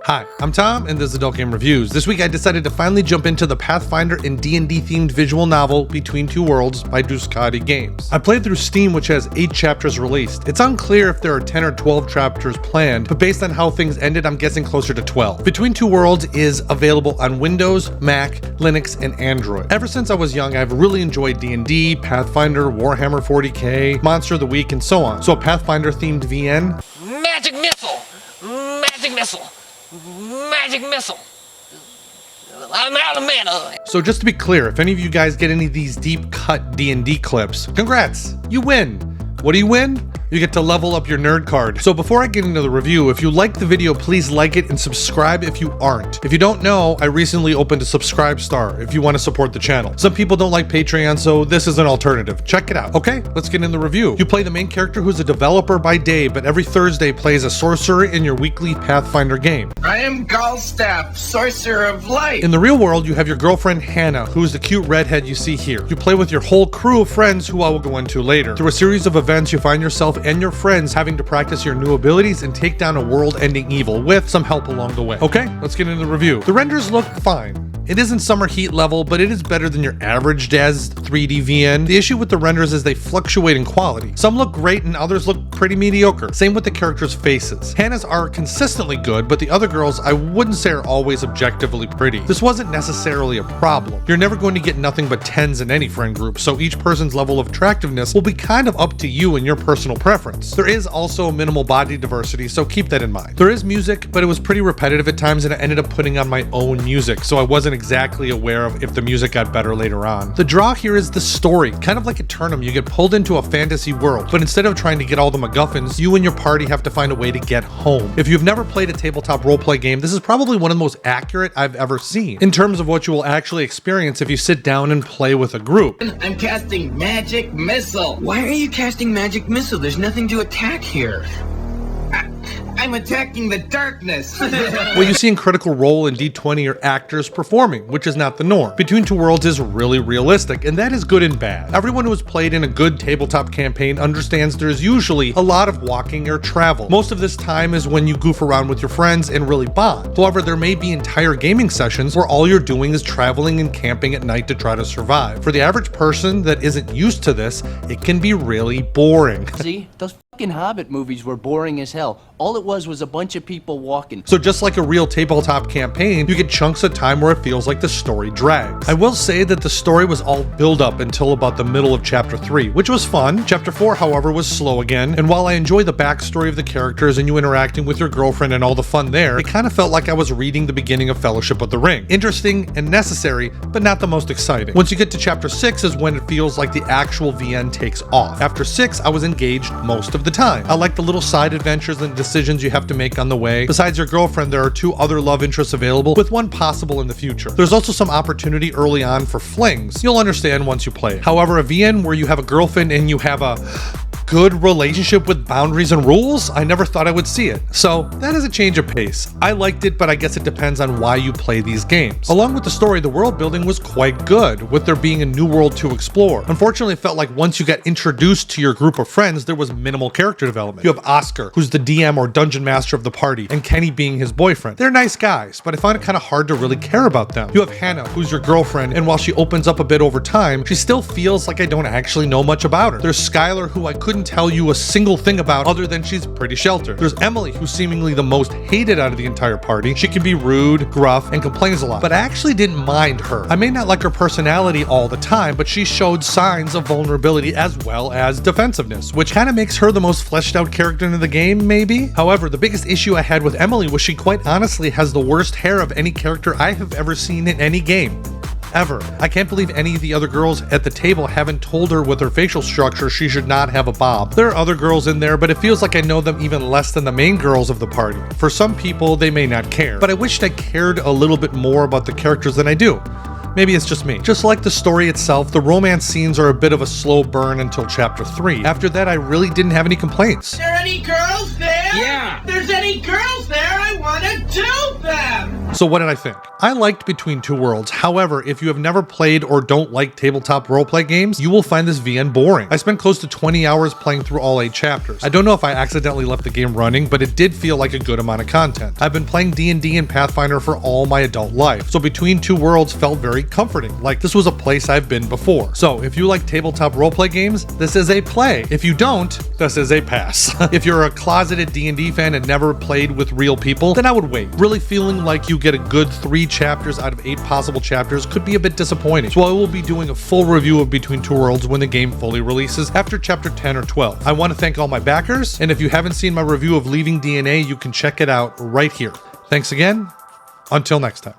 Hi, I'm Tom, and this is Adult Game Reviews. This week I decided to finally jump into the Pathfinder and D&D themed visual novel Between Two Worlds by Duskadi Games. I played through Steam, which has 8 chapters released. It's unclear if there are 10 or 12 chapters planned, but based on how things ended, I'm guessing closer to 12. Between Two Worlds is available on Windows, Mac, Linux, and Android. Ever since I was young, I've really enjoyed D&D, Pathfinder, Warhammer 40k, Monster of the Week, and so on. So a Pathfinder themed VN? Magic missile! Magic missile! Magic missile! I'm out of mana! So just to be clear, if any of you guys get any of these deep cut D&D clips, congrats, you win. What do you win? You get to level up your nerd card. So before I get into the review, if you like the video, please like it and subscribe if you aren't. If you don't know, I recently opened a subscribe star if you want to support the channel. Some people don't like Patreon, so this is an alternative. Check it out. Okay, let's get in the review. You play the main character who's a developer by day, but every Thursday plays a sorcerer in your weekly Pathfinder game. I am Galstaff, Sorcerer of Light. In the real world, you have your girlfriend Hannah, who is the cute redhead you see here. You play with your whole crew of friends who I will go into later. Through a series of events, you find yourself and your friends having to practice your new abilities and take down a world-ending evil with some help along the way. Okay, let's get into the review. The renders look fine. It isn't summer heat level, but it is better than your average DAS 3D VN. The issue with the renders is they fluctuate in quality. Some look great and others look pretty mediocre. Same with the characters' faces. Hannah's are consistently good, but the other girls I wouldn't say are always objectively pretty. This wasn't necessarily a problem. You're never going to get nothing but 10s in any friend group, so each person's level of attractiveness will be kind of up to you and your personal preference. There is also minimal body diversity, so keep that in mind. There is music, but it was pretty repetitive at times and I ended up putting on my own music, so I wasn't exactly aware of if the music got better later on. The draw here is the story. Kind of like Eternum, you get pulled into a fantasy world, but instead of trying to get all the MacGuffins, you and your party have to find a way to get home. If you've never played a tabletop roleplay game, this is probably one of the most accurate I've ever seen, in terms of what you will actually experience if you sit down and play with a group. I'm casting Magic Missile. Why are you casting Magic Missile? There's nothing to attack here. I'm attacking the darkness. What you see in Critical Role and D20 are actors performing, which is not the norm. Between Two Worlds is really realistic, and that is good and bad. Everyone who has played in a good tabletop campaign understands there's usually a lot of walking or travel. Most of this time is when you goof around with your friends and really bond. However, there may be entire gaming sessions where all you're doing is traveling and camping at night to try to survive. For the average person that isn't used to this, it can be really boring. See, those fucking Hobbit movies were boring as hell. All it was a bunch of people walking. So just like a real tabletop campaign, you get chunks of time where it feels like the story drags. I will say that the story was all build up until about the middle of chapter 3, which was fun. Chapter 4, however, was slow again, and while I enjoy the backstory of the characters and you interacting with your girlfriend and all the fun there, it kind of felt like I was reading the beginning of Fellowship of the Ring. Interesting and necessary, but not the most exciting. Once you get to chapter 6 is when it feels like the actual VN takes off. After 6, I was engaged most of the time. I like the little side adventures and decisions you have to make on the way. Besides your girlfriend, there are 2 other love interests available, with one possible in the future. There's also some opportunity early on for flings. You'll understand once you play it. However, a VN where you have a girlfriend and you have a good relationship with boundaries and rules, I never thought I would see it. So that is a change of pace. I liked it, but I guess it depends on why you play these games. Along with the story, the world building was quite good, with there being a new world to explore. Unfortunately, it felt like once you got introduced to your group of friends, there was minimal character development. You have Oscar, who's the DM or dungeon master of the party, and Kenny being his boyfriend. They're nice guys, but I find it kind of hard to really care about them. You have Hannah, who's your girlfriend, and while she opens up a bit over time, she still feels like I don't actually know much about her. There's Skylar, who I couldn't tell you a single thing about other than she's pretty sheltered. There's Emily, who's seemingly the most hated out of the entire party. She can be rude, gruff, and complains a lot, but I actually didn't mind her. I may not like her personality all the time, but she showed signs of vulnerability as well as defensiveness, which kind of makes her the most fleshed out character in the game, maybe? However, the biggest issue I had with Emily was she quite honestly has the worst hair of any character I have ever seen in any game. Ever. I can't believe any of the other girls at the table haven't told her with her facial structure she should not have a bob. There are other girls in there, but it feels like I know them even less than the main girls of the party. For some people, they may not care, but I wished I cared a little bit more about the characters than I do. Maybe it's just me. Just like the story itself, the romance scenes are a bit of a slow burn until chapter 3. After that, I really didn't have any complaints. Are there any girls there? Yeah. If there's any girls there, I want to do them. So what did I think? I liked Between Two Worlds. However, if you have never played or don't like tabletop roleplay games, you will find this VN boring. I spent close to 20 hours playing through all 8 chapters. I don't know if I accidentally left the game running, but it did feel like a good amount of content. I've been playing D&D and Pathfinder for all my adult life, so Between Two Worlds felt very comforting, like this was a place I've been before. So if you like tabletop roleplay games, this is a play. If you don't, this is a pass. If you're a closeted D&D fan and never played with real people, then I would wait. Really feeling like you get a good 3 chapters out of 8 possible chapters could be a bit disappointing. So I will be doing a full review of Between Two Worlds when the game fully releases after chapter 10 or 12. I want to thank all my backers, and if you haven't seen my review of Leaving DNA, you can check it out right here. Thanks again. Until next time.